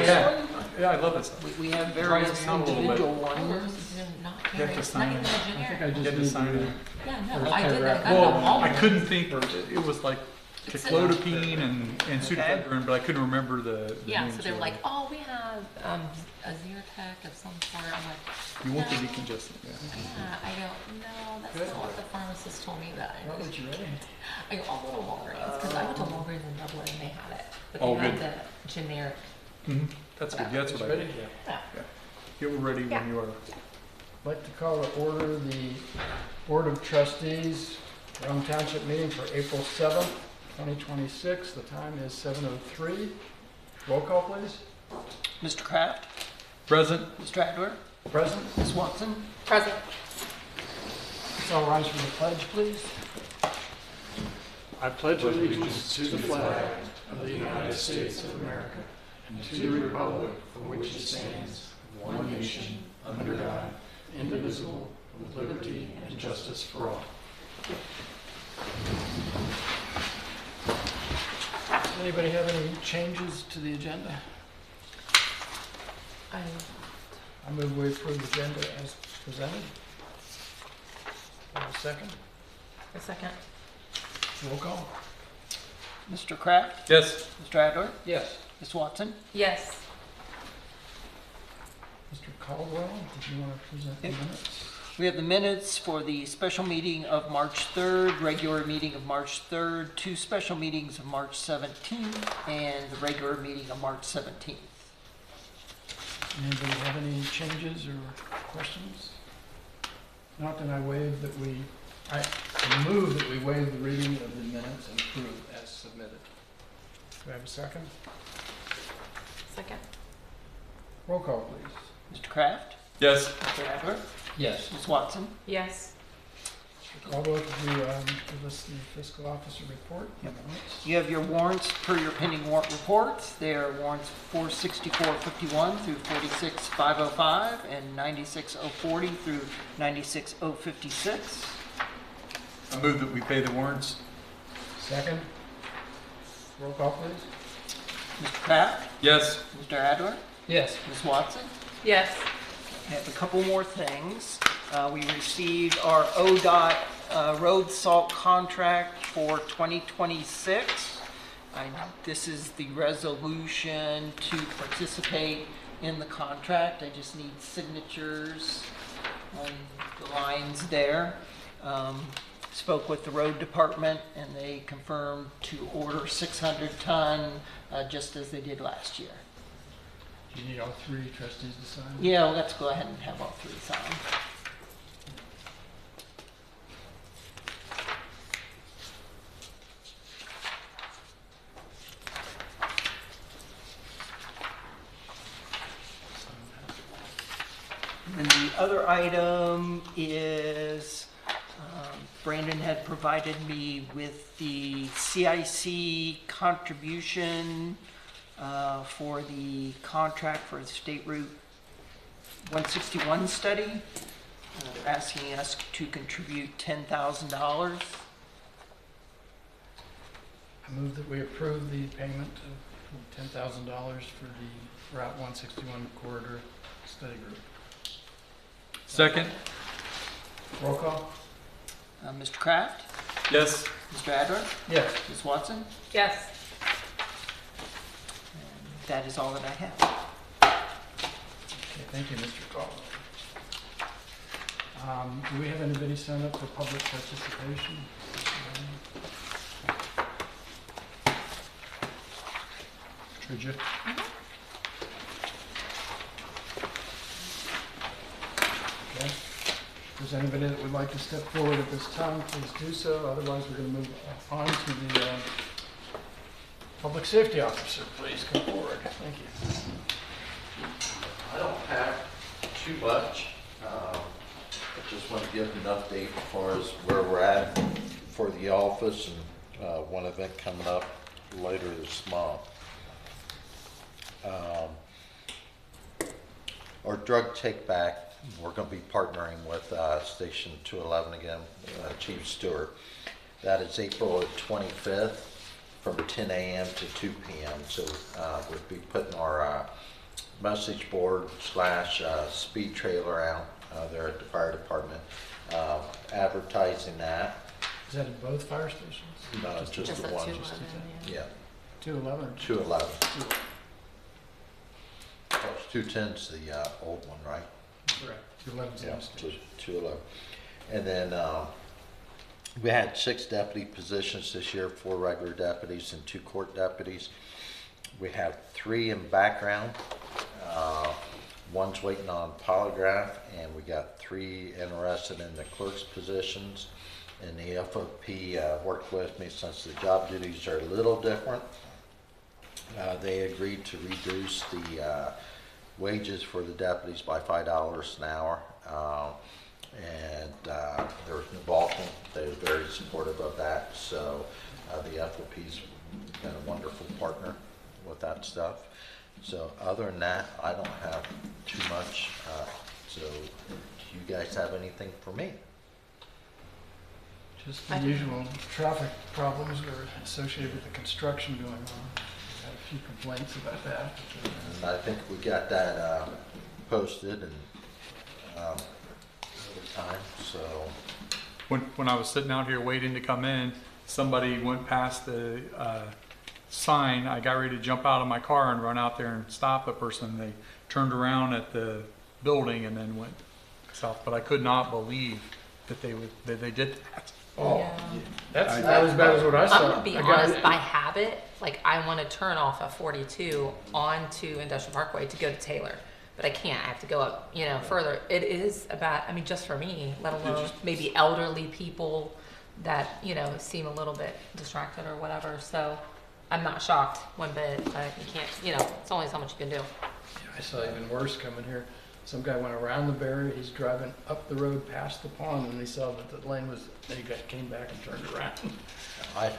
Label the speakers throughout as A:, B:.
A: nice
B: Yeah.
A: one.
B: Yeah, I love it stuff.
A: We have
B: Drives
A: various
B: me out a little bit.
A: individual
C: Oh,
A: ones.
C: this is not
B: You have
C: carry,
B: to
C: it's
B: sign
C: not even
B: it.
C: a
D: I think I
C: generic.
D: just
B: You have to
D: need
B: sign it.
C: Yeah, no,
D: First
C: I did that,
D: paragraph.
C: I got them all.
B: Well, I couldn't think, it was like ciclodipine and pseudoephedrine, but I couldn't remember the
C: Yeah,
B: names
C: so they were
B: of
C: like,
B: it.
C: oh, we have a Zyrtec of some sort. I'm like,
B: You want the
C: no.
B: decongestant, yeah.
C: Yeah, I go, no, that's
D: Good.
C: not what the pharmacist told me that.
D: Now that you're ready.
C: I go, I'll go to Walgreens, because I went to Walgreens in Dublin and they had it. But
B: Oh,
C: they had
B: good.
C: the generic.
B: Mhm. That's good, yeah, that's what I
D: Ready?
B: did.
D: Yeah.
C: Yeah.
B: Get ready
C: Yeah.
B: when you are.
D: I'd like to call to order the Board of Trustees, Rome Township meeting for April 7th, 2026. The time is 7:03. Roll call, please.
A: Mr. Kraft,
B: Present?
A: Mr. Adler,
D: Present.
A: Ms. Watson.
C: Present.
D: Let's all rise for the pledge, please.
E: I pledge allegiance to the flag of the United States of America and to the republic for which it stands, one nation, under God, indivisible, with liberty and justice for all.
D: Does anybody have any changes to the agenda? I move we approve the agenda as presented. Have a second?
C: A second.
D: Roll call.
A: Mr. Kraft,
B: Yes.
A: Mr. Adler,
D: Yes.
A: Ms. Watson.
C: Yes.
D: Mr. Caldwell, did you want to present the
A: Yep.
D: minutes?
A: We have the minutes for the special meeting of March 3rd, regular meeting of March 3rd, two special meetings of March 17th, and the regular meeting of March 17th.
D: Anybody have any changes or questions? Not that I move that we waive the reading of the minutes and approve as submitted. Do I have a second?
C: Second.
D: Roll call, please.
A: Mr. Kraft,
B: Yes.
A: Mr. Adler,
D: Yes.
A: Ms. Watson.
C: Yes.
D: Mr. Caldwell, could you give us the fiscal officer report?
A: Yep. You have your warrants per your pending warrant reports. They are warrants 46451 through 46505 and 96040 through 96056.
B: I move that we pay the warrants.
D: Second? Roll call, please.
A: Mr. Kraft,
B: Yes.
A: Mr. Adler,
D: Yes.
A: Ms. Watson.
C: Yes.
A: I have a couple more things. We received our ODOT road salt contract for 2026. This is the resolution to participate in the contract. I just need signatures on the lines there. Spoke with the road department and they confirmed to order 600 ton, just as they did last year.
D: Do you need all three trustees to sign?
A: Yeah, well, let's go ahead and have all three signed. And the other item is Brandon had provided me with the CIC contribution for the contract for the State Route 161 study. They're asking us to contribute $10,000.
D: I move that we approve the payment of $10,000 for the Route 161 corridor study group.
B: Second?
D: Roll call?
A: Mr. Kraft,
B: Yes.
A: Mr. Adler,
D: Yes.
A: Ms. Watson.
C: Yes.
A: And that is all that I have.
D: Okay, thank you, Mr. Caldwell. Do we have anybody sign up for public participation? Tridja? Okay. If there's anybody that would like to step forward at this time, please do so. Otherwise, we're going to move on to the public safety officer. Please come forward. Thank you.
F: I don't have too much. I just want to give an update as far as where we're at for the office and one event coming up later this month. Our drug take back, we're going to be partnering with Station 211 again, Chief Stewart. That is April 25th from 10 a.m. to 2 p.m. So we'll be putting our message board slash speed trailer out there at the fire department, advertising that.
D: Is that in both fire stations?
F: No, it's just
C: Just
F: the
C: at
F: one.
C: 211, yeah.
F: Yeah,
D: 211 or
F: 211. 210's the old one, right?
D: Correct. 211
F: Yeah,
D: is the station.
F: 211. And then we had 6 deputy positions this year, 4 regular deputies and 2 court deputies. We have 3 in background. One's waiting on polygraph, and we got 3 interested in the clerk's positions. And the FOP worked with me since the job duties are a little different. They agreed to reduce the wages for the deputies by $5 an hour. And there was no balking. They were very supportive of that. So the FOP's been a wonderful partner with that stuff. So other than that, I don't have too much. So do you guys have anything for me?
D: Just the usual traffic problems that are associated with the construction going on. We've had a few complaints about that.
F: And I think we got that posted and over time, so.
B: When I was sitting out here waiting to come in, somebody went past the sign. I got ready to jump out of my car and run out there and stop the person. They turned around at the building and then went south. But I could not believe that they did that.
D: Oh,
C: Yeah.
D: that's not as bad as what I saw.
C: I'm gonna be
D: A guy-
C: honest, by habit, like I want to turn off at 42 onto Industrial Parkway to go to Taylor, but I can't. I have to go up, further. It is about, I mean, just for me, let alone maybe elderly people that, seem a little bit distracted or whatever. So I'm not shocked one bit. But you can't, it's only so much you can do.
D: I saw even worse coming here. Some guy went around the barrier. He's driving up the road past the pond, and he saw that the lane was. Then he came back and turned around.
F: I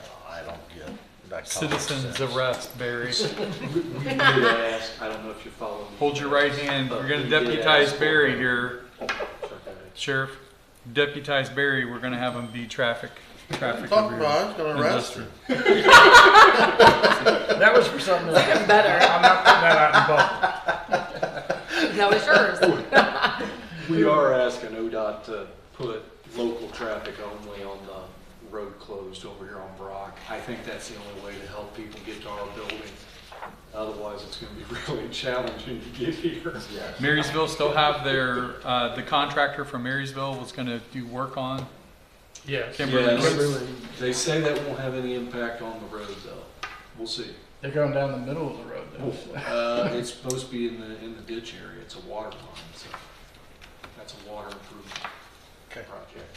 F: don't get that.
B: Citizens arrest, Barry.
E: We did ask, I don't know if you follow me.
B: Hold your right hand. We're going to
E: We did
B: deputize
E: ask for-
B: Barry here.
E: Okay.
B: Sheriff, deputize Barry. We're going to have him be traffic
F: Talk
B: over
F: about, I was gonna arrest
B: industry.
F: her.
D: That was for something else.
C: Getting better.
D: I'm not putting that out in public.
C: That was yours.
E: We are asking ODOT to put local traffic only on the road closed over here on Brock. I think that's the only way to help people get to our building. Otherwise, it's gonna be really challenging to get here.
B: Marysville still have their, the contractor from Marysville was going to do work on
D: Yes.
B: Kimberly.
E: Yes.
D: Kimberly.
E: They say that won't have any impact on the road though. We'll see.
D: They're going down the middle of the road though.
E: It's supposed to be in the ditch area. It's a water line, so that's a water improvement
F: Okay.
E: project.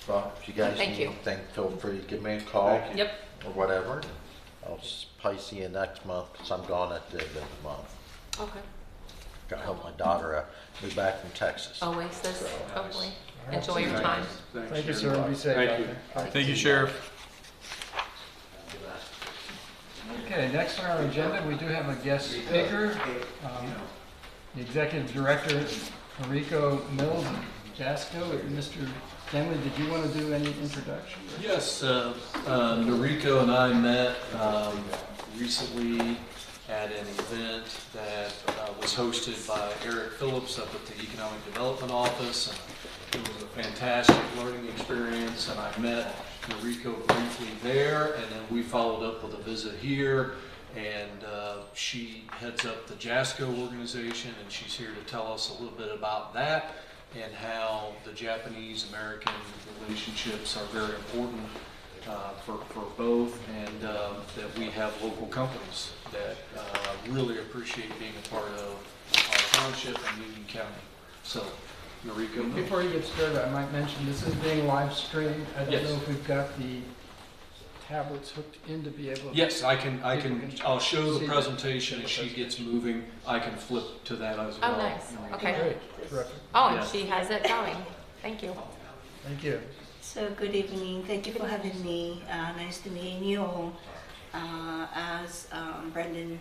F: Well, if you guys
C: Thank
F: need
C: you.
F: anything, feel free to give me a call
C: Yep.
F: or whatever. I'll probably see you next month because I'm gone at the end of the month.
C: Okay.
F: Got to help my daughter move back from Texas.
C: Oasis, hopefully.
D: All right.
C: Enjoy your time.
D: Thank you, sir. Be safe
E: Thank
D: out
E: you.
D: there.
B: Thank you, Sheriff.
D: Okay, next on our agenda, we do have a guest speaker. The Executive Director, Enrico Mills of Jasco. Mr. Kenley, did you want to do any introduction?
E: Yes, Noriko and I met recently at an event that was hosted by Eric Phillips up at the Economic Development Office. And it was a fantastic learning experience, and I met Noriko briefly there, and then we followed up with a visit here. And she heads up the JASCO organization, and she's here to tell us a little bit about that and how the Japanese-American relationships are very important for both, and that we have local companies that really appreciate being a part of our township and Union County. So, Noriko.
D: Before you get started, I might mention this is being live streamed. I don't
E: Yes.
D: know if we've got the tablets hooked in to be able to.
E: Yes, I'll show the presentation as she gets moving. I can flip to that as well.
C: Oh, nice. Okay.
D: Great, terrific.
C: Oh, and
E: Yeah.
C: she has it going. Thank you.
D: Thank you.
G: So good evening. Thank you for having me. Nice to meet you all. As Brendan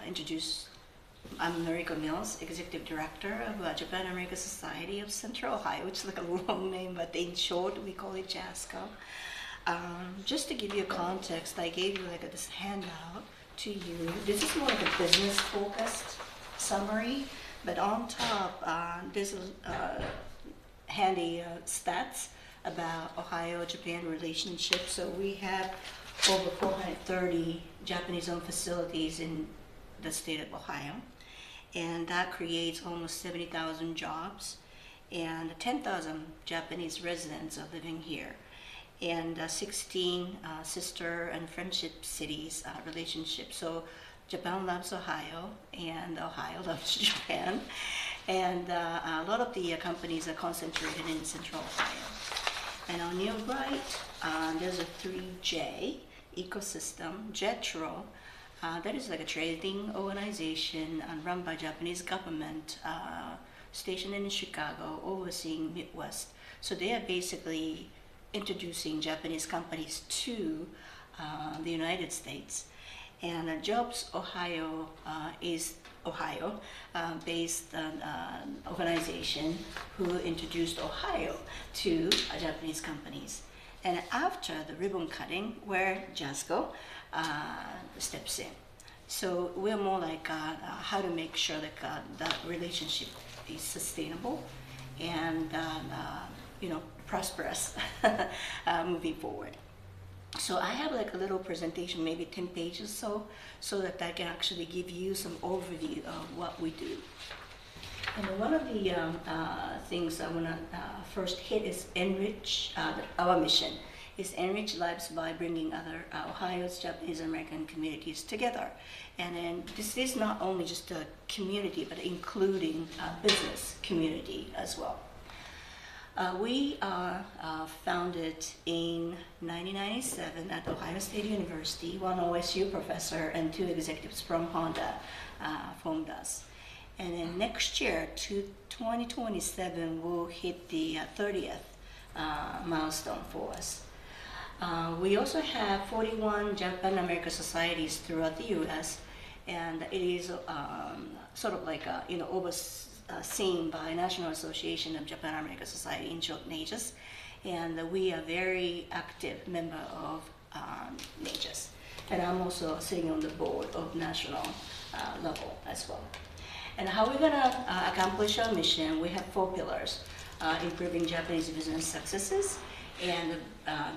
G: introduced, I'm Noriko Mills, Executive Director of Japan-American Society of Central Ohio, which is like a long name, but in short, we call it JASCO. Just to give you a context, I gave you like this handout to you. This is more like a business-focused summary, but on top, there's a handy stats about Ohio-Japan relationship. So we have over 430 Japanese-owned facilities in the state of Ohio, and that creates almost 70,000 jobs, and 10,000 Japanese residents are living here, and 16 sister and friendship cities relationships. So Japan loves Ohio, and Ohio loves Japan, and a lot of the companies are concentrated in Central Ohio. And on your right, there's a 3J ecosystem, JETRO. That is like a trading organization run by Japanese government, stationed in Chicago, overseeing Midwest. So they are basically introducing Japanese companies to the United States. And Jobs Ohio is Ohio-based organization who introduced Ohio to Japanese companies. And after the ribbon cutting, where JASCO steps in. So we're more like how to make sure that that relationship is sustainable and prosperous moving forward. So I have like a little presentation, maybe 10 pages so that I can actually give you some overview of what we do. And one of the things I want to first hit is enrich, our mission is enrich lives by bringing other Ohio's Japanese American communities together. And then this is not only just a community, but including business community as well. We are founded in 1997 at Ohio State University. One OSU professor and 2 executives from Honda formed us. And then next year, 2027, we'll hit the 30th milestone for us. We also have 41 Japan-American societies throughout the U.S., and it is sort of like overseen by National Association of Japan-American Society, in short, NAJAS, and we are very active member of NAJAS. And I'm also sitting on the board of national level as well. And how we're gonna accomplish our mission, we have 4 pillars: improving Japanese business successes, and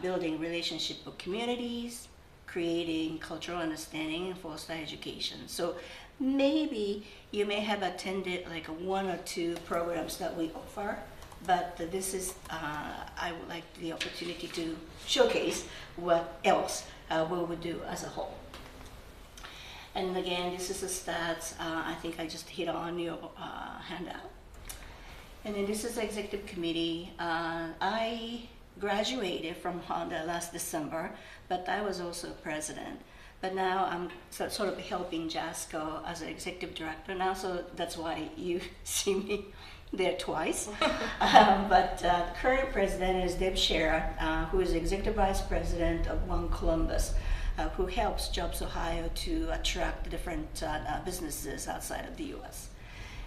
G: building relationship with communities, creating cultural understanding, and foster education. So maybe you may have attended like 1 or 2 programs that we offer, but this is, I would like the opportunity to showcase what else we would do as a whole. And again, this is the stats. I think I just hit on your handout. And then this is the executive committee. I graduated from Honda last December, but I was also president. But now I'm sort of helping JASCO as an executive director now, so that's why you see me there twice. But the current president is Deb Shera, who is executive vice president of One Columbus, who helps Jobs Ohio to attract different businesses outside of the U.S.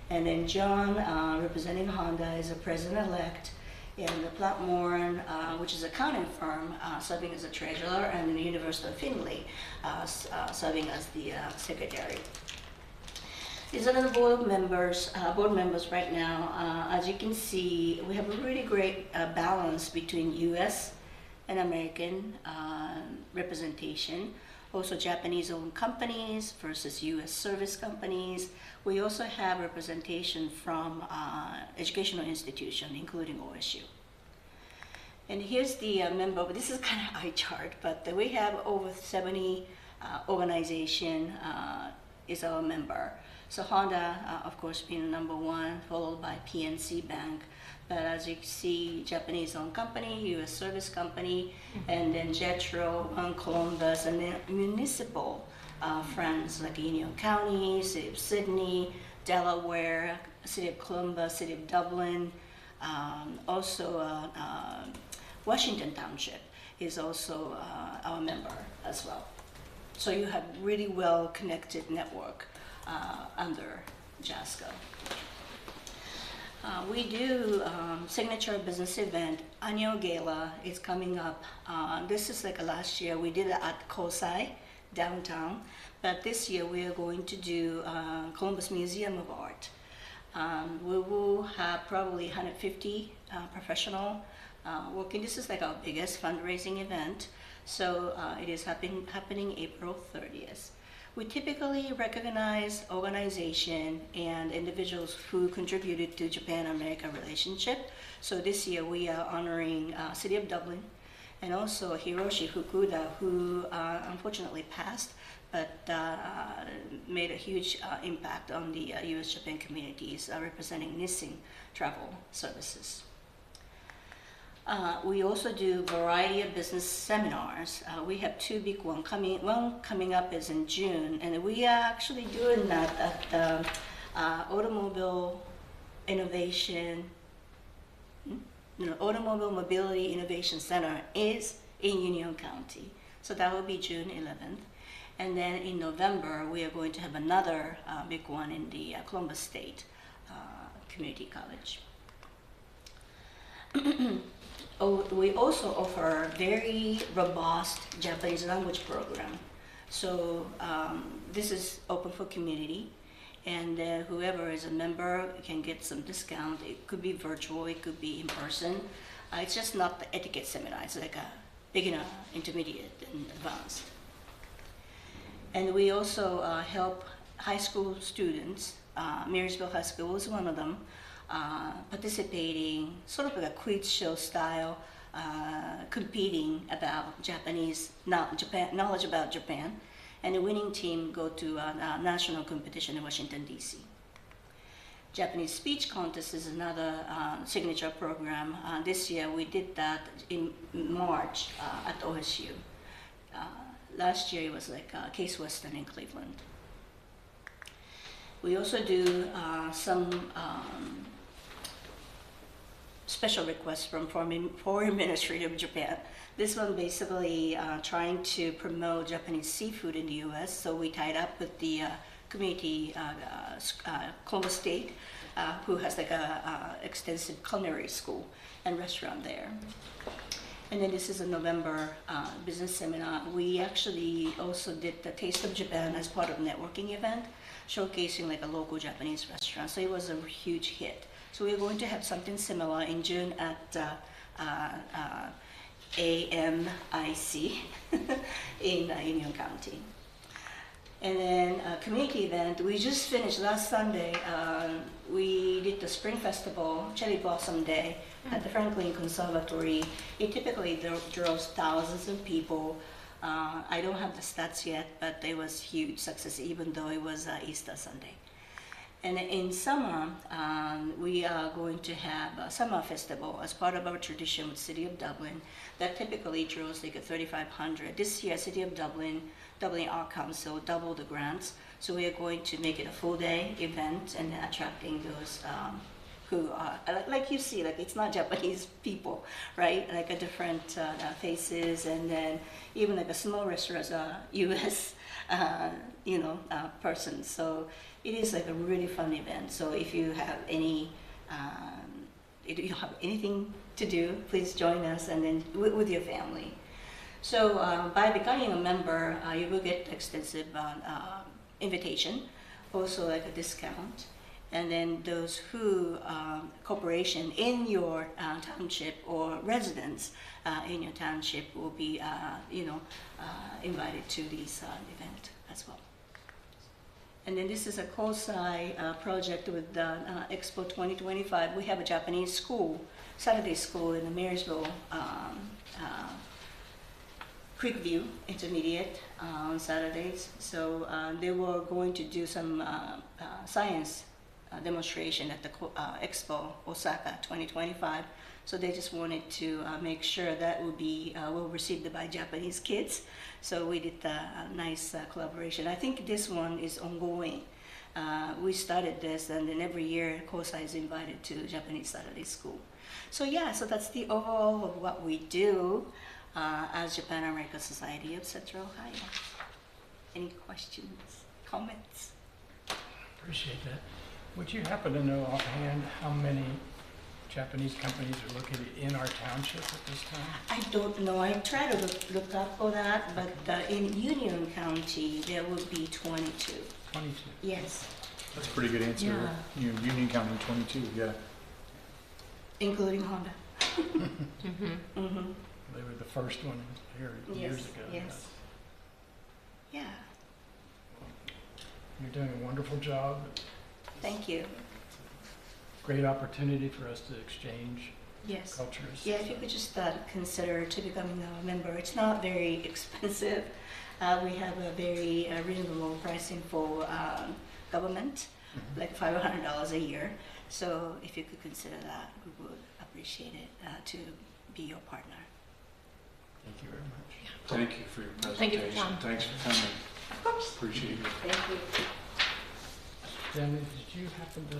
G: And then John, representing Honda, is a president-elect, and the Platt-Moran, which is an accounting firm, serving as a treasurer, and the University of Findlay, serving as the secretary. These are the board members right now. As you can see, we have a really great balance between U.S. and American representation. Also Japanese-owned companies versus U.S. service companies. We also have representation from educational institutions, including OSU. And here's the member, this is kind of eye chart, but we have over 70 organization is our member. So Honda, of course, being number 1, followed by PNC Bank. But as you can see, Japanese-owned company, U.S. service company, and then JETRO, One Columbus, and then municipal friends like Union County, City of Sydney, Delaware, City of Columbus, City of Dublin, also Washington Township is also our member as well. So you have really well-connected network under JASCO. We do signature business event. Annual Gala is coming up. This is like last year. We did it at Kosai downtown, but this year we are going to do Columbus Museum of Art. We will have probably 150 professional working. This is like our biggest fundraising event. So it is happening April 30th. We typically recognize organization and individuals who contributed to Japan-America relationship. So this year we are honoring City of Dublin and also Hiroshi Fukuda, who unfortunately passed, but made a huge impact on the U.S.-Japan communities representing Nissin Travel Services. We also do variety of business seminars. We have two big ones coming. One coming up is in June, and we are actually doing that at the Automobile Mobility Innovation Center is in Union County. So that will be June 11th. And then in November, we are going to have another big one in the Columbus State Community College. We also offer very robust Japanese language program. So this is open for community, and whoever is a member can get some discount. It could be virtual, it could be in person. It's just not the etiquette seminar. It's like a beginner, intermediate, and advanced. And we also help high school students. Marysville High School was one of them. Participating, sort of like a quiz show style, competing about knowledge about Japan, and the winning team go to a national competition in Washington, D.C. Japanese speech contest is another signature program. This year we did that in March at OSU. Last year it was like Case Western in Cleveland. We also do some special requests from Foreign Ministry of Japan. This one basically trying to promote Japanese seafood in the U.S. So we tied up with the community, Columbus State, who has like a extensive culinary school and restaurant there. And then this is a November business seminar. We actually also did the Taste of Japan as part of a networking event, showcasing like a local Japanese restaurant. So it was a huge hit. So we're going to have something similar in June at AMIC in Union County. And then a community event, we just finished last Sunday. We did the Spring Festival, Cherry Blossom Day at the Franklin Conservatory. It typically draws thousands of people. I don't have the stats yet, but it was huge success even though it was Easter Sunday. And in summer, we are going to have a summer festival as part of our tradition with City of Dublin that typically draws like 3,500. This year, City of Dublin Art Council doubled the grants. So we are going to make it a full day event and attracting those who are, like you see, like it's not Japanese people, right? Like a different faces, and then even like a small restaurants are US, persons. So it is like a really fun event. So if you have any, if you don't have anything to do, please join us and then with your family. So by becoming a member, you will get extensive invitation, also like a discount. And then those who, corporation in your township or residents in your township will be, invited to this event as well. And then this is a Kosai project with Expo 2025. We have a Japanese school, Saturday school in the Marysville, Creekview Intermediate on Saturdays. So they were going to do some science demonstration at the Expo Osaka 2025. So they just wanted to make sure that would be well received by Japanese kids. So we did a nice collaboration. I think this one is ongoing. We started this, and then every year Kosai is invited to Japanese Saturday School. So yeah, so that's the overall of what we do as Japan-America Society of Central Ohio. Any questions, comments?
D: Appreciate that. Would you happen to know offhand how many Japanese companies are located in our township at this time?
G: I don't know. I tried to look up for that, but in Union County, there would be 22.
D: 22.
G: Yes,
B: That's a pretty good answer.
C: Yeah.
B: Union County 22, yeah.
G: including Honda.
C: Mm-hmm.
G: Mm-hmm.
D: They were the first one here years
G: Yes,
D: ago.
G: yes. Yeah,
D: You're doing a wonderful job.
G: thank you.
D: Great opportunity for us to exchange
G: Yes.
D: cultures.
G: Yeah, if you could just consider to becoming a member. It's not very expensive. We have a very reasonable pricing for government,
D: Mhm.
G: like $500 a year. So if you could consider that, we would appreciate it to be your partner.
D: Thank you very much.
E: Thank you for your
C: Thank you for
E: presentation.
C: coming.
E: Thanks for coming.
G: Of course.
E: Appreciate it.
G: Thank you.
D: Danny, did you happen to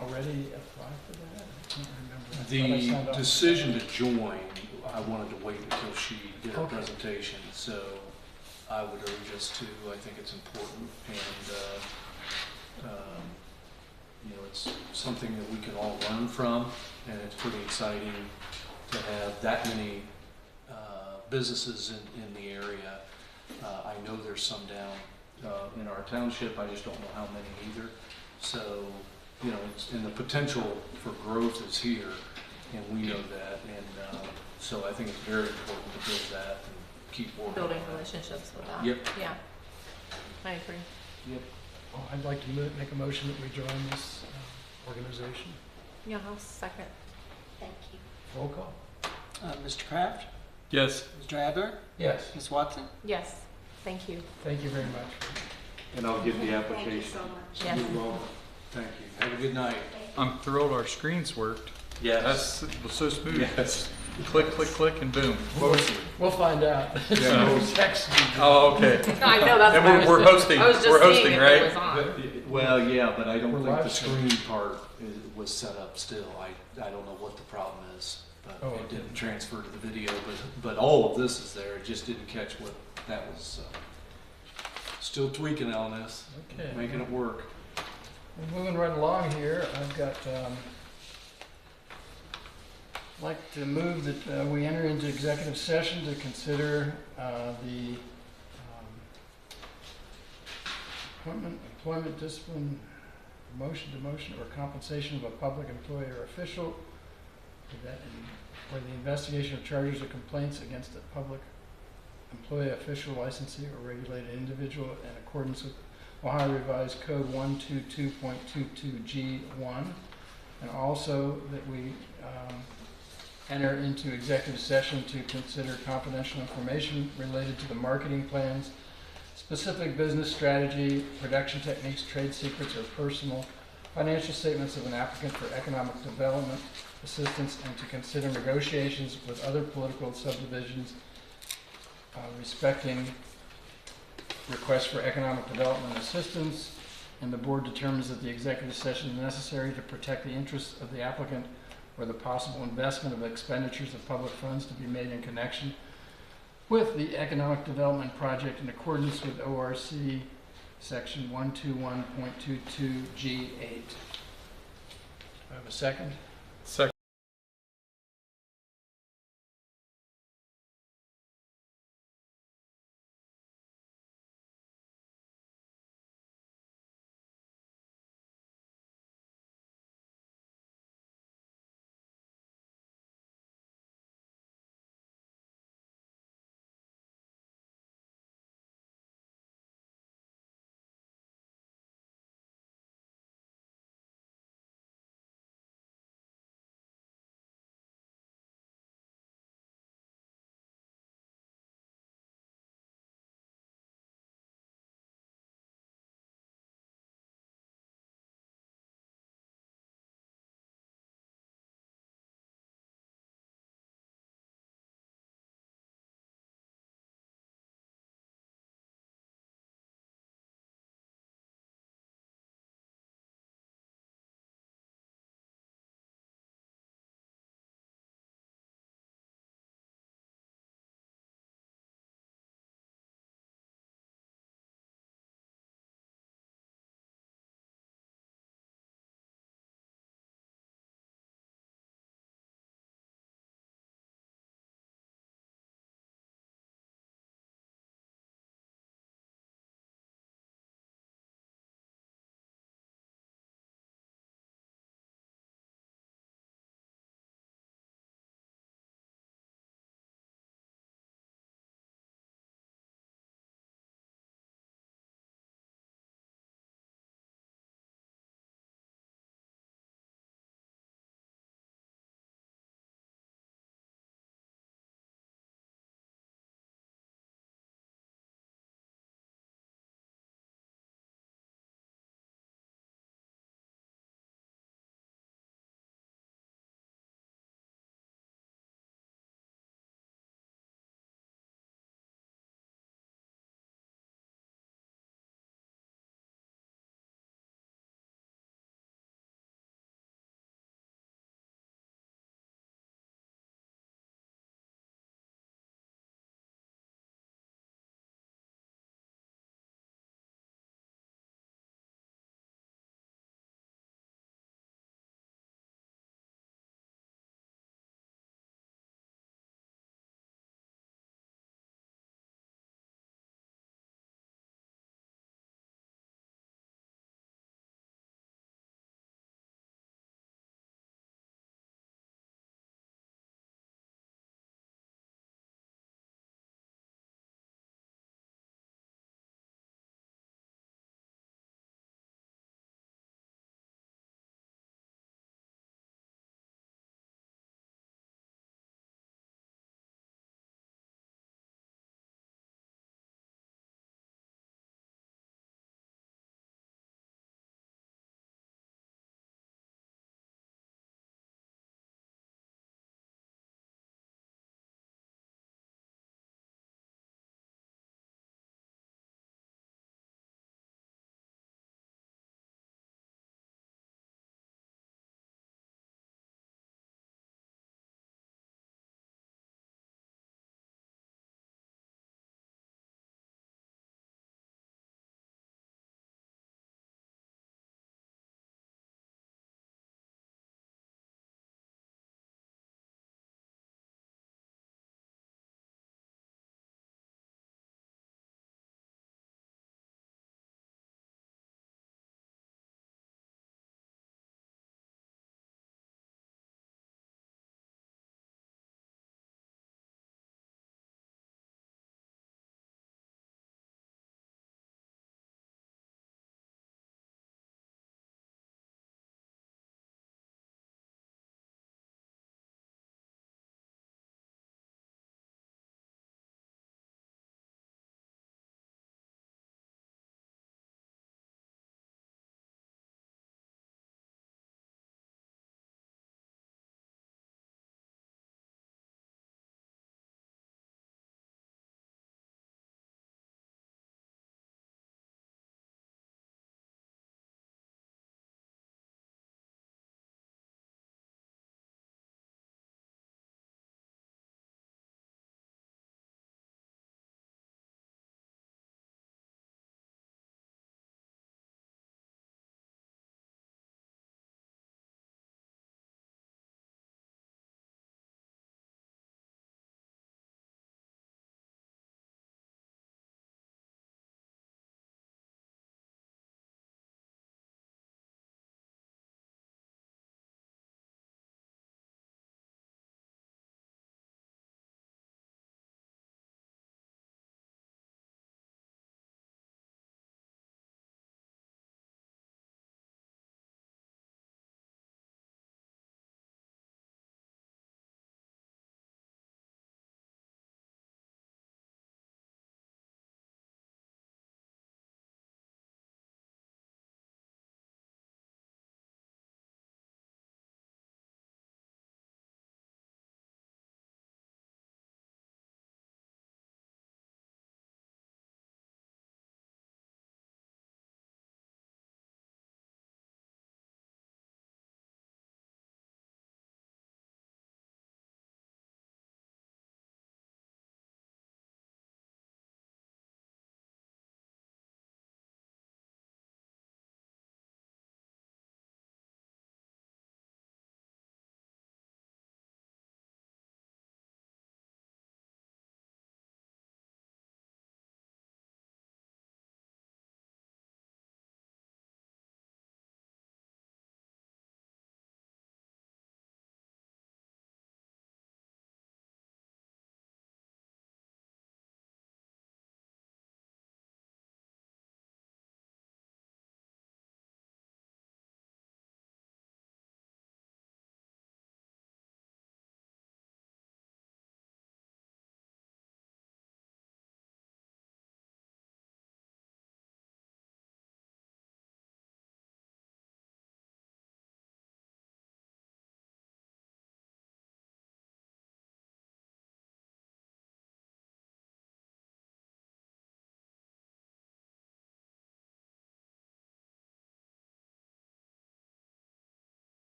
D: already apply for that? I can't remember. I thought I
E: The
D: signed off.
E: decision to join, I wanted to wait until she did her
D: Okay.
E: presentation, so I would urge us to. I think it's important, and it's something that we can all learn from, and it's pretty exciting to have that many businesses in the area. I know there's some down in our township. I just don't know how many either. So, and the potential for growth is here, and we know that. And so I think it's very important to build that and keep working.
C: Building
E: on that.
C: relationships with that.
E: Yep.
C: Yeah. I agree.
E: Yep.
D: Well, I'd like to make a motion that we join this organization.
C: Yeah, I'll second.
G: Thank you.
D: Roll call.
A: Mr. Kraft?
B: Yes.
A: Mr. Adler?
D: Yes.
A: Ms. Watson?
C: Yes. Thank you.
D: Thank you very much.
E: And I'll get the
G: Thank you
E: application.
G: so much.
C: Yes.
E: You're welcome. Thank you. Have a good night.
B: I'm thrilled our screens worked.
E: Yes.
B: That was so smooth.
E: Yes.
B: Click, click, click, and boom.
D: We'll find out.
B: Yeah.
D: We'll text you.
B: Oh, okay.
C: No, I know that's
B: And
C: what I was
B: we're
C: just-
B: hosting.
C: I was just
B: We're
C: seeing
B: hosting,
C: if
B: right?
C: it was on.
E: Well, yeah, but I don't
D: We're
E: think the
D: live
E: screen part was set up still. I don't know what the problem is, but
D: Oh,
E: it
D: okay.
E: didn't transfer to the video, but all of this is there. It just didn't catch what that was. Still tweaking on this,
D: Okay.
E: making it work.
D: Well, moving right along here, I've got, I'd like to move that we enter into executive session to consider the appointment, employment, discipline, promotion, demotion, or compensation of a public employee or official for the investigation of charges or complaints against a public employee, official, licensee, or regulated individual in accordance with Ohio Revised Code 122.22G1, and also that we enter into executive session to consider confidential information related to the marketing plans, specific business strategy, production techniques, trade secrets, or personal financial statements of an applicant for economic development assistance, and to consider negotiations with other political subdivisions respecting requests for economic development assistance, and the board determines that the executive session is necessary to protect the interests of the applicant or the possible investment of expenditures of public funds to be made in connection with the economic development project in accordance with ORC section 121.22G8. Do I have a second?
B: Second.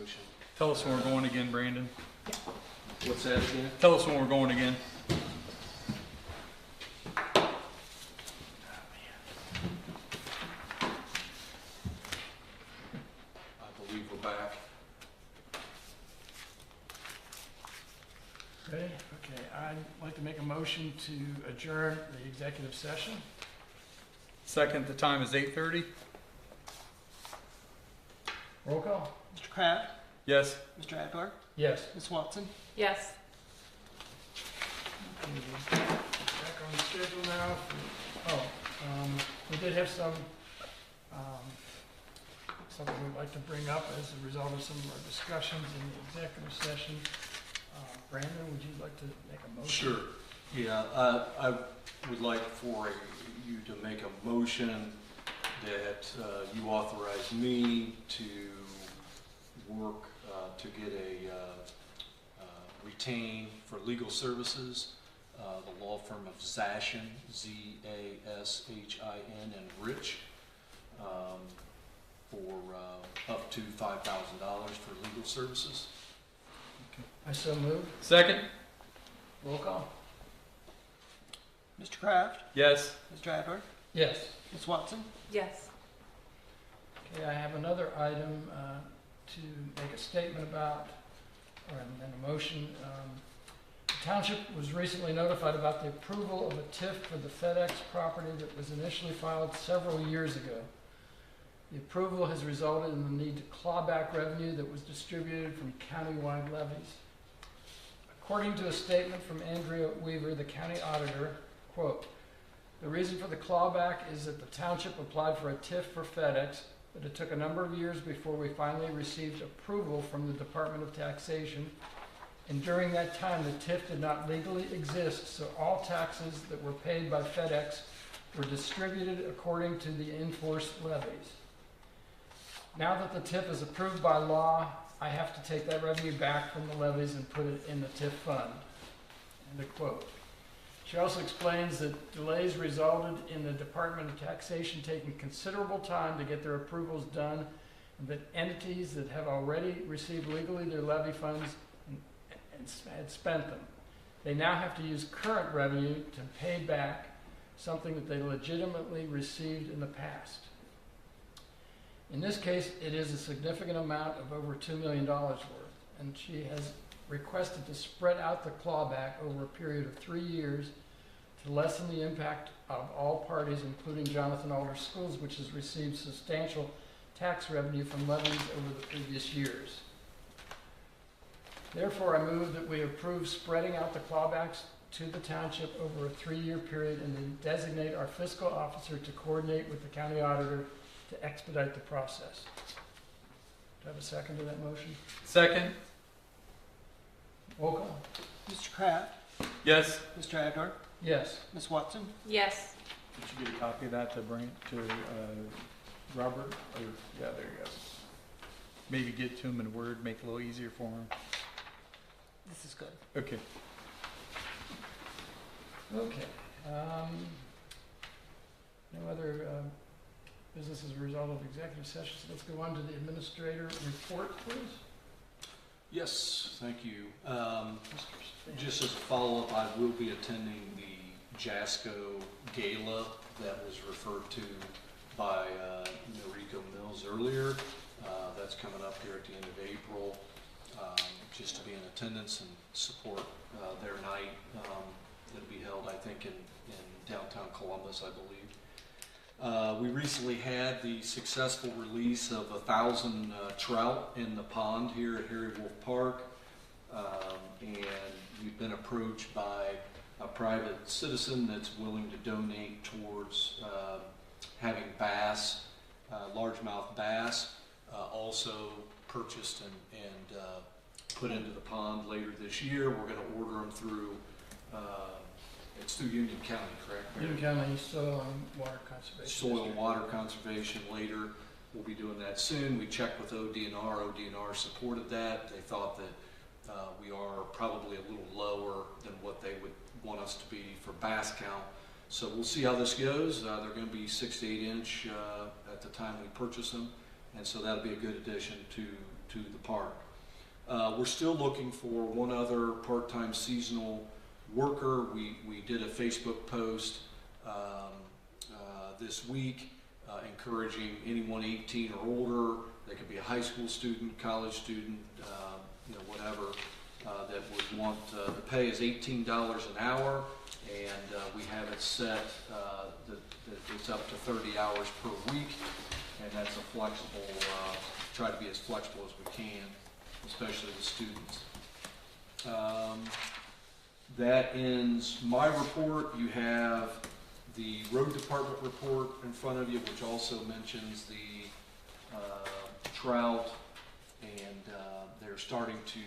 E: motion.
B: Tell us when we're going again, Brandon.
E: What's that again?
B: Tell us when we're going again.
E: I believe we're back.
D: Ready? Okay, I'd like to make a motion to adjourn the executive session.
B: Second, the time is 8:30.
D: Roll call?
A: Mr. Kraft,
B: Yes.
A: Mr. Adler,
D: Yes.
A: Ms. Watson.
C: Yes.
D: Back on the schedule now. We did have something we'd like to bring up as a result of some of our discussions in the executive session. Brandon, would you like to make a motion?
E: Sure. Yeah, I would like for you to make a motion that you authorize me to work to get a retain for legal services, the law firm of Zashin, Z-A-S-H-I-N, and Rich, for up to $5,000 for legal services.
D: I so move.
B: Second?
D: Roll call?
A: Mr. Kraft,
B: Yes.
A: Mr. Adler,
D: Yes.
A: Ms. Watson.
C: Yes.
D: Okay, I have another item to make a statement about, and then a motion. The township was recently notified about the approval of a TIF for the FedEx property that was initially filed several years ago. The approval has resulted in the need to claw back revenue that was distributed from countywide levies. According to a statement from Andrea Weaver, the county auditor, quote, "The reason for the clawback is that the township applied for a TIF for FedEx, but it took a number of years before we finally received approval from the Department of Taxation. And during that time, the TIF did not legally exist, so all taxes that were paid by FedEx were distributed according to the enforced levies. Now that the TIF is approved by law, I have to take that revenue back from the levies and put it in the TIF fund." End of quote. She also explains that delays resulted in the Department of Taxation taking considerable time to get their approvals done, and that entities that have already received legally their levy funds and had spent them, they now have to use current revenue to pay back something that they legitimately received in the past. In this case, it is a significant amount of over $2 million worth, and she has requested to spread out the clawback over a period of 3 years to lessen the impact of all parties, including Jonathan Alder Schools, which has received substantial tax revenue from levies over the previous years. Therefore, I move that we approve spreading out the clawbacks to the township over a 3-year period and then designate our fiscal officer to coordinate with the county auditor to expedite the process. Do I have a second to that motion?
B: Second?
D: Roll call.
A: Mr. Kraft,
B: Yes.
A: Mr. Adler,
D: Yes.
A: Ms. Watson.
C: Yes.
B: Did you get a copy of that to bring to Robert? Or, yeah, there you go. Maybe get to him in Word, make it a little easier for him.
A: This is good.
B: Okay.
D: Okay. No other business as a result of executive session, so let's go on to the administrator report, please.
E: Yes, thank you. Just as a follow-up, I will be attending the JASCO Gala that was referred to by Noriko Mills earlier. That's coming up here at the end of April, just to be in attendance and support their night. That'll be held, I think, in downtown Columbus, I believe. We recently had the successful release of 1,000 trout in the pond here at Harry Wolf Park. And we've been approached by a private citizen that's willing to donate towards having bass, largemouth bass, also purchased and put into the pond later this year. We're going to order them through, it's through Union County, correct?
D: Union County Soil and Water Conservation.
E: Soil and Water Conservation later. We'll be doing that soon. We checked with ODNR. ODNR supported that. They thought that we are probably a little lower than what they would want us to be for bass count. So we'll see how this goes. They're going to be 6 to 8 inch at the time we purchase them. And so that'll be a good addition to to the park. We're still looking for one other part-time seasonal worker. We did a Facebook post this week encouraging anyone 18 or older, they could be a high school student, college student, whatever, that would want, the pay is $18 an hour, and we have it set that it's up to 30 hours per week, and that's a flexible, try to be as flexible as we can, especially with students. That ends my report. You have the road department report in front of you, which also mentions the trout, and they're starting to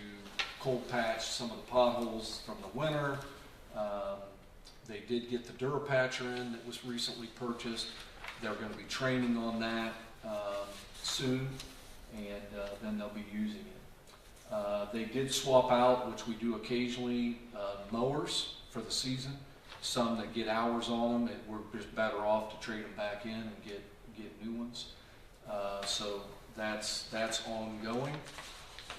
E: cold patch some of the potholes from the winter. They did get the Durapatcher in that was recently purchased. They're going to be training on that soon, and then they'll be using it. They did swap out, which we do occasionally, mowers for the season. Some that get hours on them, we're just better off to trade them back in and get new ones. So that's ongoing,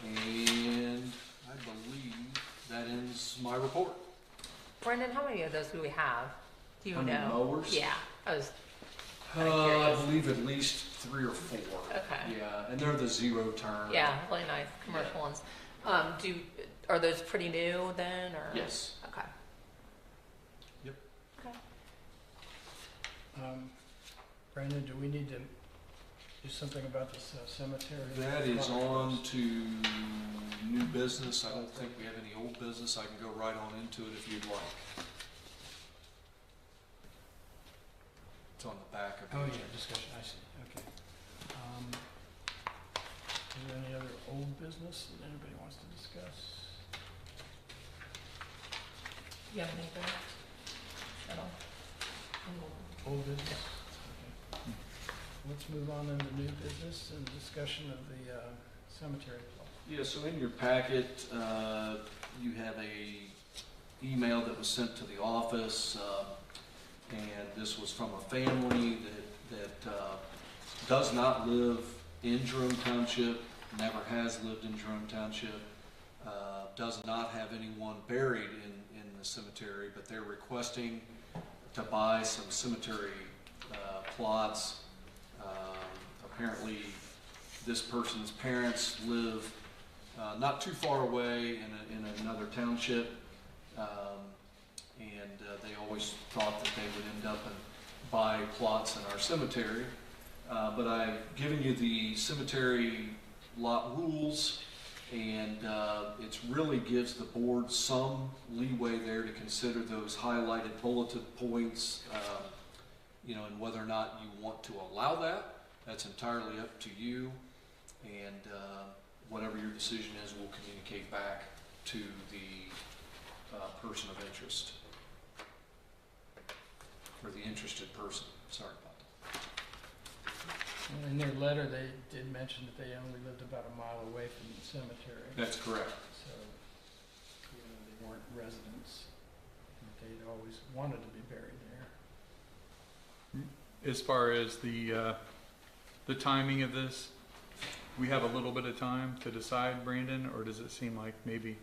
E: and I believe that ends my report.
C: Brendan, how many of those do we have? Do you
E: How many
C: know?
E: mowers?
C: Yeah, I was
E: I
C: curious.
E: believe at least 3 or 4.
C: Okay.
E: Yeah, and they're the 0 turn.
C: Yeah, really nice commercial ones. Are those pretty new then, or?
E: Yes.
C: Okay.
E: Yep.
C: Okay.
D: Brandon, do we need to do something about this cemetery?
E: That is on to new business. I don't think we have any old business. I can go right on into it if you'd like. It's on the back of the
D: Oh, yeah,
E: agenda.
D: discussion, I see, okay. Is there any other old business that anybody wants to discuss?
C: You have anything at all?
D: Old business? Okay. Let's move on into new business and discussion of the cemetery plot.
E: Yeah, so in your packet, you have a email that was sent to the office, and this was from a family that does not live in Jerome Township, never has lived in Jerome Township, does not have anyone buried in the cemetery, but they're requesting to buy some cemetery plots. Apparently, this person's parents live not too far away in another township, and they always thought that they would end up and buy plots in our cemetery. But I've given you the cemetery lot rules, and it really gives the board some leeway there to consider those highlighted bulleted points, and whether or not you want to allow that. That's entirely up to you, and whatever your decision is, we'll communicate back to the person of interest, or the interested person. Sorry about that.
D: And in their letter, they did mention that they only lived about a mile away from the cemetery.
E: That's correct.
D: So, they weren't residents, but they'd always wanted to be buried there.
B: As far as the timing of this, we have a little bit of time to decide, Brandon, or does it seem like maybe?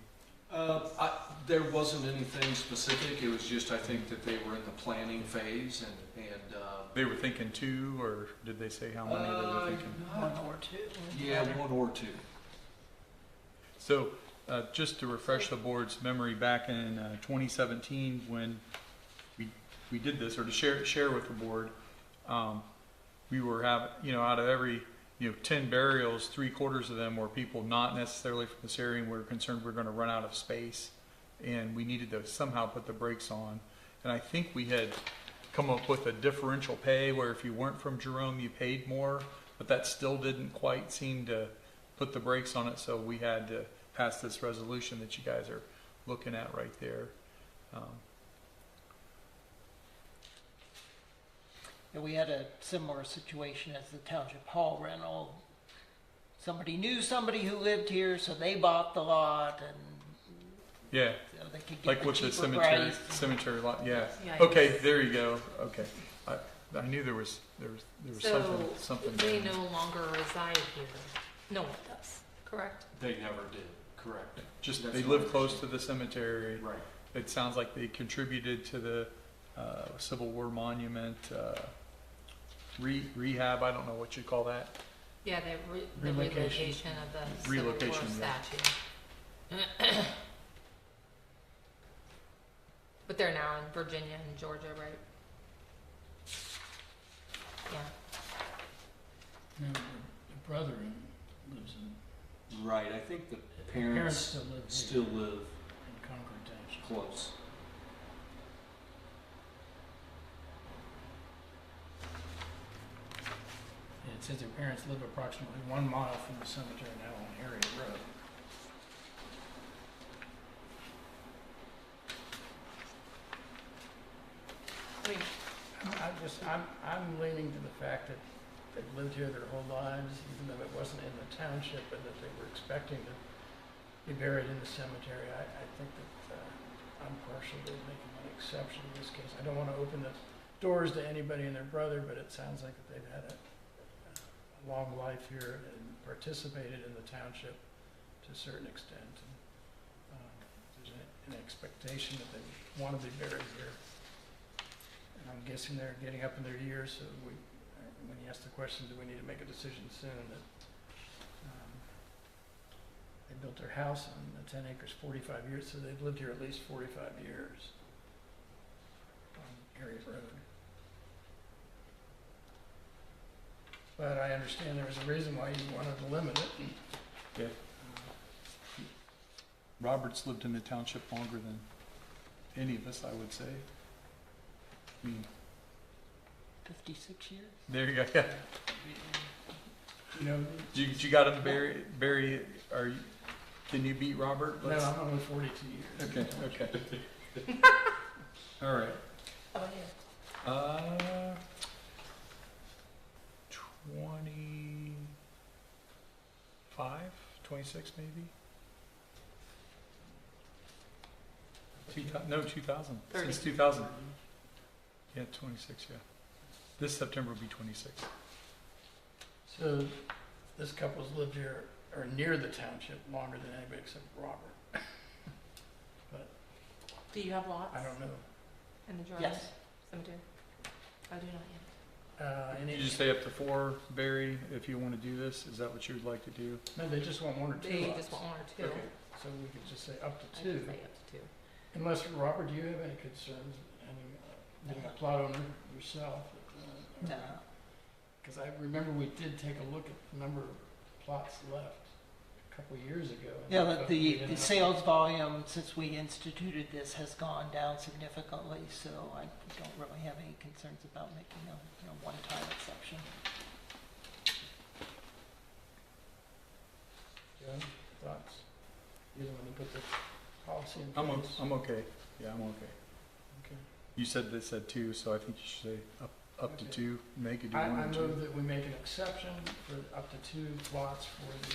E: There wasn't anything specific. It was just, I think that they were in the planning phase, and
B: They were thinking 2, or did they say how many they were thinking?
A: 1 or 2.
E: yeah, 1 or 2.
B: So, just to refresh the board's memory, back in 2017, when we did this, or to share with the board, we were having, out of every 10 burials, 3/4 of them were people not necessarily from this area, and we were concerned we were going to run out of space, and we needed to somehow put the brakes on. And I think we had come up with a differential pay where if you weren't from Jerome, you paid more, but that still didn't quite seem to put the brakes on it, so we had to pass this resolution that you guys are looking at right there.
A: And we had a similar situation as the Township Hall rental. Somebody knew somebody who lived here, so they bought the lot, and
B: Yeah,
A: so they could get
B: like
A: the
B: with the
A: cheaper
B: cemetery lot, yeah.
C: Yikes.
B: Okay, there you go, okay. I knew there was
C: So
B: something
C: they
B: there.
C: no longer reside here. No one does, Correct.
E: They never did, correct.
B: Just,
E: That's
B: they
E: my
B: live close to
E: understanding.
B: the cemetery.
E: Right.
B: It sounds like they contributed to the Civil War monument, rehab, I don't know what you call that.
C: Yeah, the
D: Relocation.
C: relocation of the Civil War
B: Relocation, yeah.
C: statue. But they're now in Virginia and Georgia, right? Yeah.
D: No, the brother lives in,
E: Right, I think the
D: parents
E: parents
D: still live here
E: still live
D: in Concord Township.
E: close.
D: And it says their parents live approximately 1 mile from the cemetery now on Harriet Road.
C: I mean,
D: I'm leaning to the fact that they've lived here their whole lives, even though it wasn't in the township, and that they were expecting to be buried in the cemetery. I think that I'm partial to making an exception in this case. I don't want to open the doors to anybody and their brother, but it sounds like that they've had a long life here and participated in the township to a certain extent. And, there's an expectation that they want to be buried here. And I'm guessing they're getting up in their years, so when you ask the question, do we need to make a decision soon, that they built their house on the 10 acres 45 years, so they've lived here at least 45 years on Harriet Road. But I understand there was a reason why you wanted to limit it.
B: Yeah. Robert's lived in the township longer than any of us, I would say. I mean,
A: 56 years?
B: there you go. Yeah.
D: You know,
B: You got him, Barry, can you beat Robert?
D: no, I'm only 42 years.
B: Okay, okay. All right.
C: how about you?
B: 25, 26 maybe? No, 2000. Since 2000. Yeah, 26, yeah. This September will be 26.
D: So this couple's lived here, or near the township, longer than anybody except Robert. But
C: Do you have lots
D: I don't know.
C: in the Georgia
A: Yes.
C: cemetery? I do not yet.
B: You just say up to 4, Barry, if you want to do this? Is that what you would like to do?
D: No, they just want 1 or 2
C: Do you
D: lots.
C: just want 1 or 2?
D: Okay, so we could just say up
C: I
D: to
C: could
D: 2.
C: say up to 2.
D: Unless, Robert, do you have any concerns, being a plot owner yourself?
A: No.
D: Because I remember we did take a look at the number of plots left a couple of years ago. and
A: Yeah,
D: I
A: but
D: thought we
A: the
D: ended up-
A: sales volume since we instituted this has gone down significantly, so I don't really have any concerns about making a one-time exception.
D: Joe, thoughts? You don't want to put the policy in
B: I'm,
D: place?
B: I'm okay. Yeah, I'm okay.
D: Okay.
B: You said this said 2, so I think you should say up to
D: Okay.
B: 2. Make it do
D: I
B: 1 or 2.
D: move that we make an exception for up to 2 plots for the,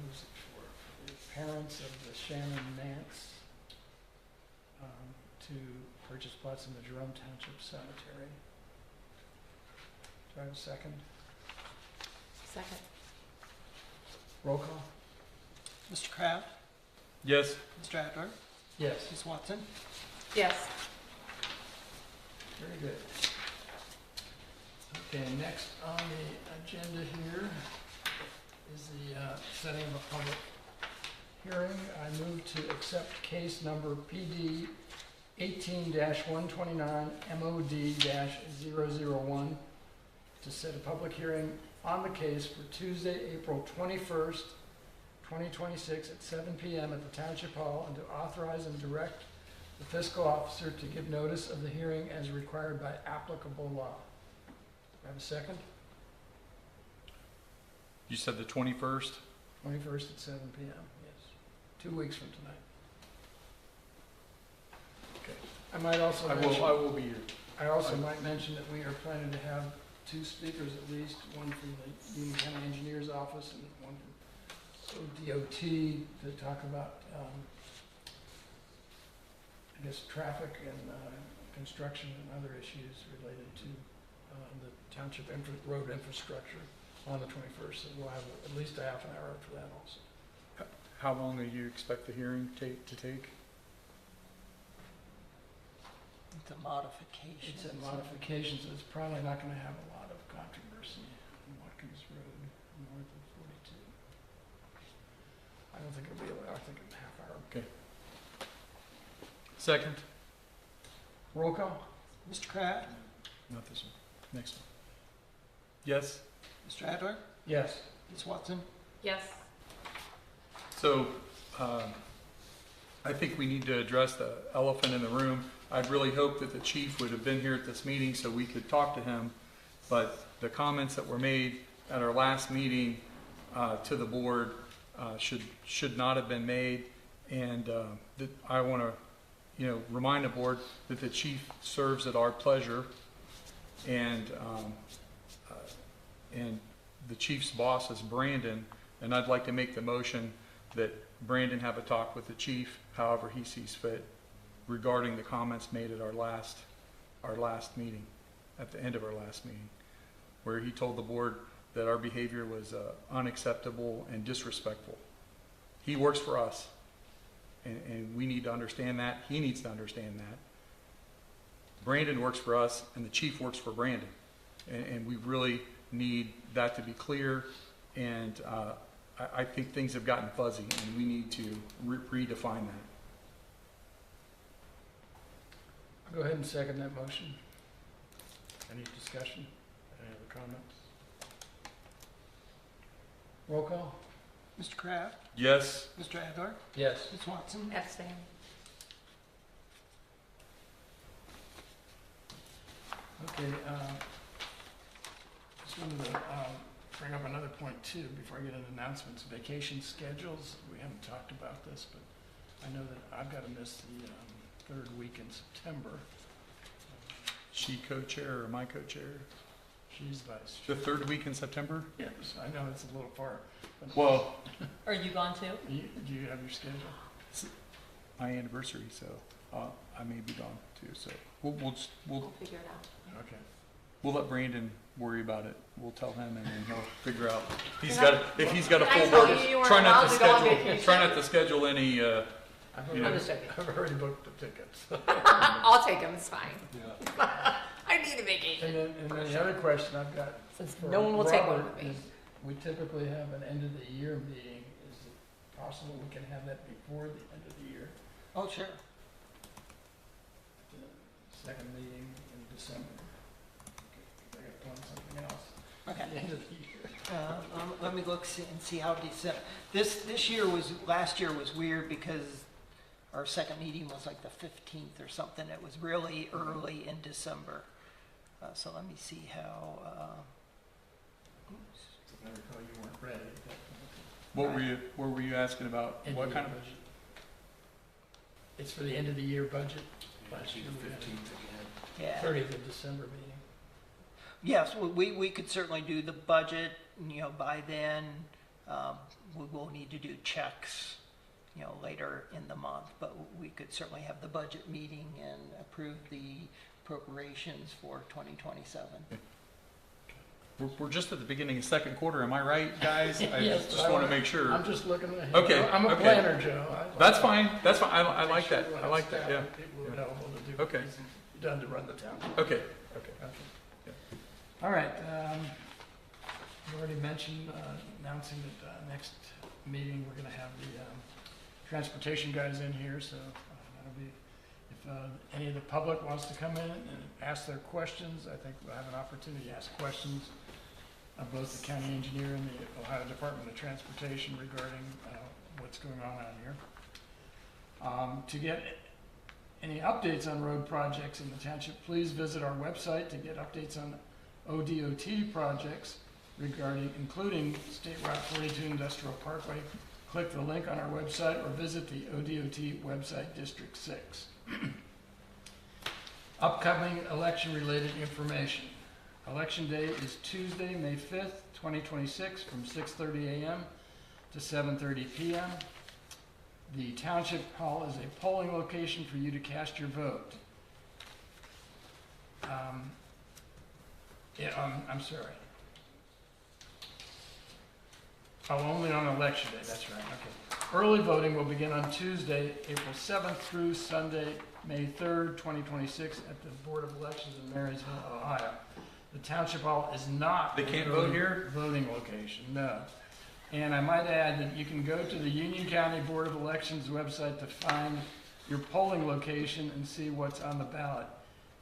D: who's it for? For the parents of the Shannon Nance to purchase plots in the Jerome Township Cemetery. Do I have a second?
C: Second.
D: Roll call?
A: Mr. Kraft?
B: Yes.
A: Mr. Adler?
D: Yes.
A: Ms. Watson?
C: Yes.
D: Very good. Okay, next on the agenda here is the setting of a public hearing. I move to accept case number PD 18-129 MOD-001 to set a public hearing on the case for Tuesday, April 21st, 2026 at 7 p.m. at the Township Hall, and to authorize and direct the fiscal officer to give notice of the hearing as required by applicable law. Do I have a second?
B: You said the 21st?
D: 21st at 7 p.m., yes. 2 weeks from tonight.
B: Okay.
D: I might also
B: I
D: mention,
B: will be here.
D: I also might mention that we are planning to have 2 speakers at least, one from the Union County Engineer's Office and one from DOT to talk about, I guess, traffic and construction and other issues related to the township road infrastructure. on the 21st, so we'll have at least a half an hour for that also.
B: How long do you expect the hearing to take?
A: The modifications.
D: It's a modification, so it's probably not going to have a lot of controversy on Watkins Road, north of 42. I don't think it'll be, I think it's a half hour.
B: Okay. Second?
D: Roll call?
A: Mr. Kraft?
B: Not this one. Next one. Yes?
A: Mr. Adler?
D: Yes.
A: Ms. Watson?
C: Yes.
B: So, I think we need to address the elephant in the room. I'd really hoped that the chief would have been here at this meeting so we could talk to him, but the comments that were made at our last meeting to the board should not have been made, and that I want to, remind the board that the chief serves at our pleasure, and the chief's boss is Brandon, and I'd like to make the motion that Brandon have a talk with the chief, however he sees fit, regarding the comments made at our last meeting, at the end of our last meeting, where he told the board that our behavior was unacceptable and disrespectful. He works for us, and we need to understand that. He needs to understand that. Brandon works for us, and the chief works for Brandon, and we really need that to be clear, and I think things have gotten fuzzy, and we need to redefine that.
D: I'll go ahead and second that motion. Any discussion? Any other comments? Roll call?
A: Mr. Kraft?
B: Yes?
A: Mr. Adler?
D: Yes.
A: Ms. Watson?
C: Abstain.
D: Okay, just wanted to bring up another point too, before I get into announcements. Vacation schedules, we haven't talked about this, but I know that I've got to miss the third week in September.
B: She co-chair or my co-chair?
D: She's vice
B: The
D: chair.
B: third week in September?
D: Yes, I know it's a little far. But
B: Well,
C: Are you gone too?
D: do you have your schedule?
B: my anniversary, so I may be gone too. So we'll
C: Figure it out.
D: Okay.
B: let Brandon worry about it. We'll tell him, and then he'll figure out. If he's got a
C: Did I
B: full
C: tell
B: board.
C: you you weren't
B: Try not
C: allowed
B: to
C: to go on
B: schedule.
C: vacation?
B: Try not to schedule any.
D: I've
B: You know.
C: I'm just joking.
D: already booked the tickets.
C: I'll take them, it's fine. I need a vacation.
D: And then the other question I've got
C: Since
D: for
C: no one will take one
D: Robert
C: with me.
D: is, we typically have an end of the year meeting. Is it possible we can have that before the end of the year?
A: Oh, sure.
D: The second meeting in December. Okay, I got to plan something else. At the
A: Okay.
D: end of the year.
A: Let me look and see how December. Last year was weird because our second meeting was like the 15th or something. It was really early in December. So let me see how.
D: I recall you weren't ready.
B: What were you asking about?
D: End
B: What
D: of
B: kind
D: year
B: of?
D: budget. It's for the end of the year budget. Last year we had a
A: Yeah.
D: 30th of December meeting.
A: Yes, we could certainly do the budget. By then we will need to do checks. Later in the month, but we could certainly have the budget meeting and approve the appropriations for 2027.
B: We're just at the beginning of second quarter. Am I right, guys? I
D: Yes,
B: just want to make sure.
D: I'm just looking ahead.
B: Okay,
D: I'm a
B: okay.
D: planner, Joe.
B: That's fine. That's fine. I like that. I like that. Yeah.
D: People are available to do
B: Okay.
D: what needs to be done to run the town.
B: Okay. Okay.
D: Okay. All right. You already mentioned announcing that next meeting we're going to have the transportation guys in here, so that'll be, if any of the public wants to come in and ask their questions, I think we'll have an opportunity to ask questions of both the county engineer and the Ohio Department of Transportation regarding what's going on out here. To get any updates on road projects in the township, please visit our website to get updates on ODOT projects including State Route 42 Industrial Parkway. Click the link on our website or visit the ODOT website, District 6. Upcoming election-related information. Election day is Tuesday, May 5th, 2026, from 6:30 a.m. to 7:30 p.m. The Township Hall is a polling location for you to cast your vote. I'm sorry. Oh, only on election day, that's right, okay. Early voting will begin on Tuesday, April 7th through Sunday, May 3rd, 2026, at the Board of Elections in Marysville, Ohio. The Township Hall is not
B: They can't vote here?
D: voting location, no. And I might add that you can go to the Union County Board of Elections website to find your polling location and see what's on the ballot.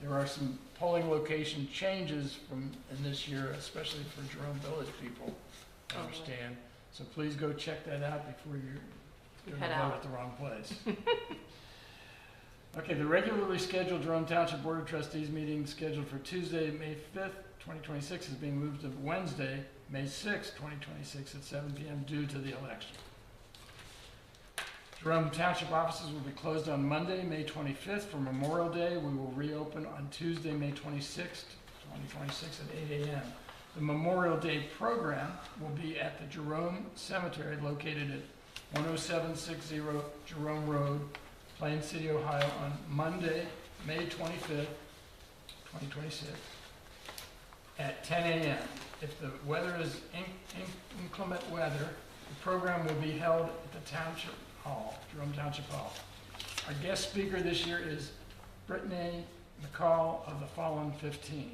D: There are some polling location changes from in this year, especially for Jerome Village people, I understand. So please go check that out before you're going to
C: Head
D: vote
C: out.
D: at the wrong place. Okay, the regularly scheduled Jerome Township Board of Trustees meeting scheduled for Tuesday, May 5th, 2026 is being moved to Wednesday, May 6th, 2026 at 7 p.m. due to the election. Jerome Township offices will be closed on Monday, May 25th for Memorial Day. We will reopen on Tuesday, May 26th, 2026 at 8 a.m. The Memorial Day program will be at the Jerome Cemetery located at 10760 Jerome Road, Plain City, Ohio on Monday, May 25th, 2026 at 10 a.m. If the weather is inclement weather, the program will be held at the Township Hall, Jerome Township Hall. Our guest speaker this year is Brittany McCall of the Fallen 15.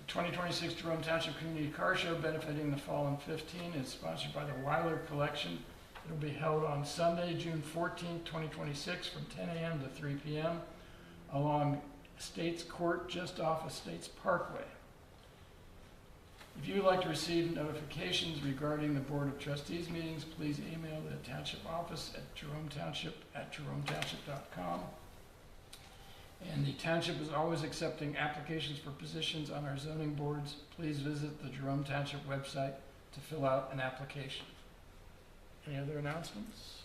D: The 2026 Jerome Township Community Car Show benefiting the Fallen 15 is sponsored by the Weiler Collection. It will be held on Sunday, June 14, 2026 from 10 a.m. to 3 p.m. along Estates Court just off Estates Parkway. If you would like to receive notifications regarding the Board of Trustees meetings, please email the Township office at jerometownship@jerometownship.com. And the Township is always accepting applications for positions on our zoning boards. Please visit the Jerome Township website to fill out an application. Any other announcements?